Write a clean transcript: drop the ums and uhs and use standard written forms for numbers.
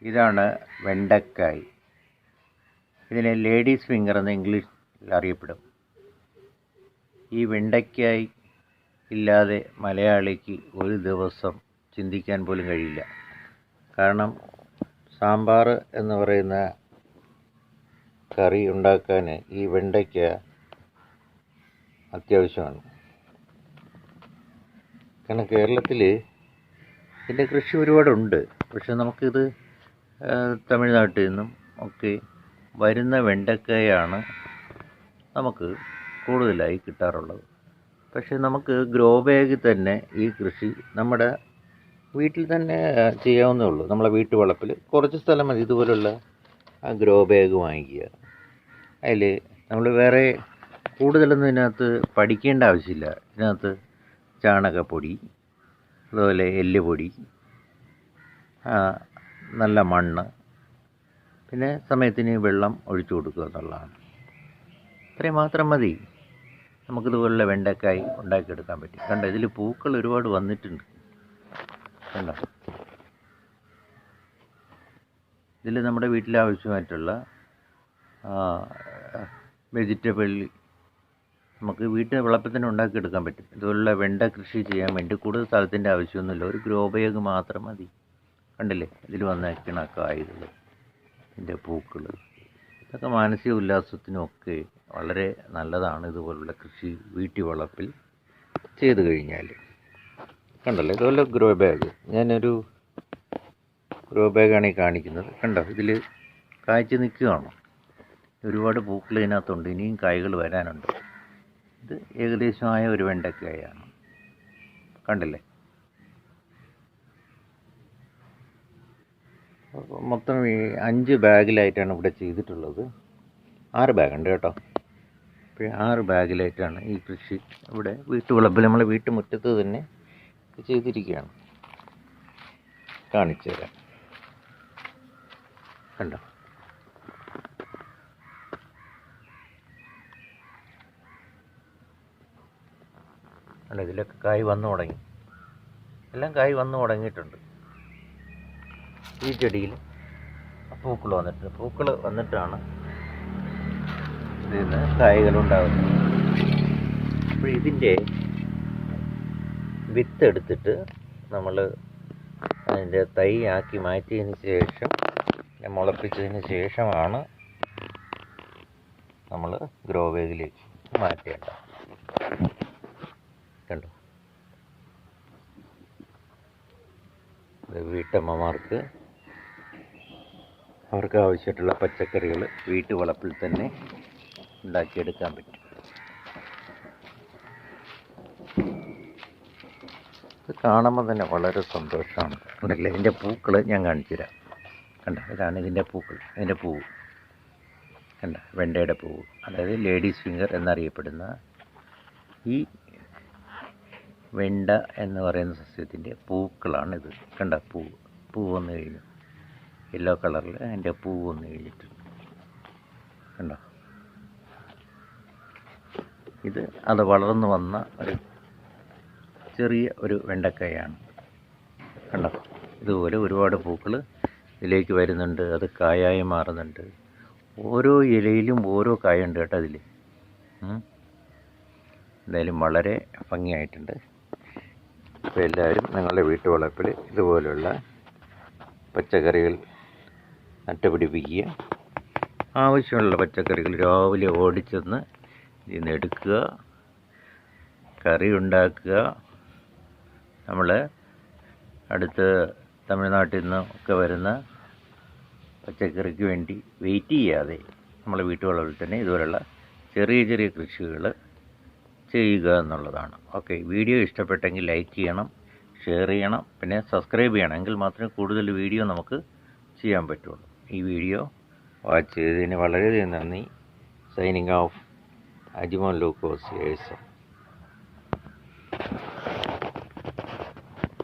ഇതാണ് വെണ്ടക്കായ്. ഇതിനെ ladies finger എന്ന് ഇംഗ്ലീഷിൽ അറിയപ്പെടും. ഈ വെണ്ടയ്ക്കായ് ഇല്ലാതെ മലയാളിക്ക് ഒരു ദിവസം ചിന്തിക്കാൻ പോലും കഴിയില്ല. കാരണം സാമ്പാർ എന്ന് പറയുന്ന കറി ഉണ്ടാക്കാൻ ഈ വെണ്ടയ്ക്ക അത്യാവശ്യമാണ്. കാരണം കേരളത്തിൽ ഇതിൻ്റെ കൃഷി ഒരുപാടുണ്ട്. പക്ഷെ നമുക്കിത് തമിഴ്നാട്ടിൽ നിന്നും ഒക്കെ വരുന്ന വെണ്ടക്കായാണ് നമുക്ക് കൂടുതലായി കിട്ടാറുള്ളത്. പക്ഷേ നമുക്ക് ഗ്രോ ബാഗിൽ തന്നെ ഈ കൃഷി നമ്മുടെ വീട്ടിൽ തന്നെ ചെയ്യാവുന്നേ ഉള്ളൂ. നമ്മളെ വീട്ടുവളപ്പിൽ കുറച്ച് സ്ഥലം മതി. ഇതുപോലുള്ള ഗ്രോ ബാഗ് വാങ്ങിക്കുക. അതിൽ നമ്മൾ വേറെ കൂടുതലൊന്നും ഇതിനകത്ത് പഠിക്കേണ്ട ആവശ്യമില്ല. ഇതിനകത്ത് ചാണകപ്പൊടി, അതുപോലെ എല്ലുപൊടി, നല്ല മണ്ണ്, പിന്നെ സമയത്തിന് വെള്ളം ഒഴിച്ചു കൊടുക്കുക എന്നുള്ളതാണ്. ഇത്രയും മാത്രം മതി. നമുക്കിതുപോലുള്ള വെണ്ടക്കായ് ഉണ്ടാക്കിയെടുക്കാൻ പറ്റും. കണ്ടോ, ഇതിൽ പൂക്കൾ ഒരുപാട് വന്നിട്ടുണ്ട്. കണ്ടോ, ഇതിൽ നമ്മുടെ വീട്ടിൽ ആവശ്യമായിട്ടുള്ള വെജിറ്റബിൾ നമുക്ക് വീട്ടിൽ വളപ്പിൽ തന്നെ ഉണ്ടാക്കിയെടുക്കാൻ പറ്റും. ഇതുപോലുള്ള വെണ്ട കൃഷി ചെയ്യാൻ വേണ്ടി കൂടുതൽ സ്ഥലത്തിൻ്റെ ആവശ്യമൊന്നുമില്ല. ഒരു ഗ്രോ ബാഗ് മാത്രം മതി. കണ്ടില്ലേ, ഇതിൽ വന്നേക്കണ കായ്കൾ, ഇതിൻ്റെ പൂക്കൾ, ഇതൊക്കെ മാനസിക ഉല്ലാസത്തിനുമൊക്കെ വളരെ നല്ലതാണ്. ഇതുപോലുള്ള കൃഷി വീട്ടിൽ വളപ്പിൽ ചെയ്ത് കഴിഞ്ഞാൽ. കണ്ടല്ലോ, ഇതുപോലെ ഗ്രോ ബാഗ്. ഞാനൊരു ഗ്രോ ബാഗാണ് ഈ കാണിക്കുന്നത്. കണ്ടോ, ഇതിൽ കായ്ച്ച് നിൽക്കുകയാണ്. ഒരുപാട് പൂക്കൾ ഇതിനകത്തുണ്ട്. ഇനിയും കായ്കൾ വരാനുണ്ട്. ഇത് ഏകദേശമായ ഒരു വെണ്ടക്കായാണ്. കണ്ടില്ലേ, മൊത്തം 5 ബാഗിലായിട്ടാണ് ഇവിടെ ചെയ്തിട്ടുള്ളത്. 6 ബാഗുണ്ട് കേട്ടോ. അപ്പോൾ 6 ബാഗിലായിട്ടാണ് ഈ കൃഷി ഇവിടെ വീട്ടുവളപ്പിൽ നമ്മളെ വീട്ടുമുറ്റത്ത് തന്നെ ചെയ്തിരിക്കുകയാണ്. കാണിച്ചു തരാം. കണ്ടോ, അല്ല, ഇതിലൊക്കെ കായ് വന്നു തുടങ്ങി. എല്ലാം കായ് വന്നു തുടങ്ങിയിട്ടുണ്ട്. ഈ ചെടിയിൽ പൂക്കൾ വന്നിട്ടുണ്ട്. പൂക്കൾ വന്നിട്ടാണ് ഇതിൽ നിന്ന് കായ്കളുണ്ടാകുന്നത്. അപ്പോൾ ഇതിൻ്റെ വിത്ത് എടുത്തിട്ട് നമ്മൾ അതിൻ്റെ തൈ ആക്കി മാറ്റിയതിന് ശേഷം, മുളപ്പിച്ചതിന് ശേഷമാണ് നമ്മൾ ഗ്രോ ബാഗിലേക്ക് മാറ്റേണ്ടത്. കണ്ടോ, വീട്ടമ്മമാർക്ക് അവർക്ക് ആവശ്യമായിട്ടുള്ള പച്ചക്കറികൾ വീട്ടുവളപ്പിൽ തന്നെ ഉണ്ടാക്കിയെടുക്കാൻ പറ്റും. ഇത് കാണുമ്പോൾ തന്നെ വളരെ സന്തോഷമാണ്. ഉണ്ടല്ലേ, ഇതിൻ്റെ പൂക്കൾ ഞാൻ കാണിച്ചു തരാം. കണ്ട, ഇതാണ് ഇതിൻ്റെ പൂക്കൾ. ഇതിൻ്റെ പൂവ് കണ്ട, വെണ്ടയുടെ പൂവ്, അതായത് ലേഡീസ് ഫിംഗർ എന്നറിയപ്പെടുന്ന ഈ വെണ്ട എന്ന് പറയുന്ന സസ്യത്തിൻ്റെ പൂക്കളാണിത്. കണ്ട, പൂവ് വന്നു കഴിഞ്ഞു. യെല്ലോ കളറിൽ അതിൻ്റെ പൂവ് വന്നു കഴിഞ്ഞിട്ടുണ്ട്. കണ്ടോ, ഇത് അത് വളർന്നു വന്ന ഒരു ചെറിയ ഒരു വെണ്ടക്കായാണ്. കണ്ടോ, ഇതുപോലെ ഒരുപാട് പൂക്കൾ ഇതിലേക്ക് വരുന്നുണ്ട്. അത് കായായി മാറുന്നുണ്ട്. ഓരോ ഇലയിലും ഓരോ കായുണ്ട് കേട്ടോ അതിൽ. എന്തായാലും വളരെ ഭംഗിയായിട്ടുണ്ട്. അപ്പോൾ എല്ലാവരും നിങ്ങളുടെ വീട്ടുവളപ്പിൽ ഇതുപോലുള്ള പച്ചക്കറികൾ നട്ടുപിടിപ്പിക്കുക. ആവശ്യമുള്ള പച്ചക്കറികൾ രാവിലെ ഓടിച്ചെന്ന് ഇതിൽ നിന്ന് എടുക്കുക, കറി ഉണ്ടാക്കുക. നമ്മൾ അടുത്ത് തമിഴ്നാട്ടിൽ നിന്നൊക്കെ വരുന്ന പച്ചക്കറിക്ക് വേണ്ടി വെയിറ്റ് ചെയ്യാതെ നമ്മളെ വീട്ടുവളപ്പിൽ തന്നെ ഇതുപോലുള്ള ചെറിയ ചെറിയ കൃഷികൾ ചെയ്യുക എന്നുള്ളതാണ്. ഓക്കെ, വീഡിയോ ഇഷ്ടപ്പെട്ടെങ്കിൽ ലൈക്ക് ചെയ്യണം, ഷെയർ ചെയ്യണം, പിന്നെ സബ്സ്ക്രൈബ് ചെയ്യണം. എങ്കിൽ മാത്രമേ കൂടുതൽ വീഡിയോ നമുക്ക് ചെയ്യാൻ പറ്റുള്ളൂ. ഈ വീഡിയോ വാച്ച് ചെയ്തതിന് വളരെയധികം നന്ദി. സൈനിങ് ഓഫ്, അജിമോൻ ലൂക്കോസ്.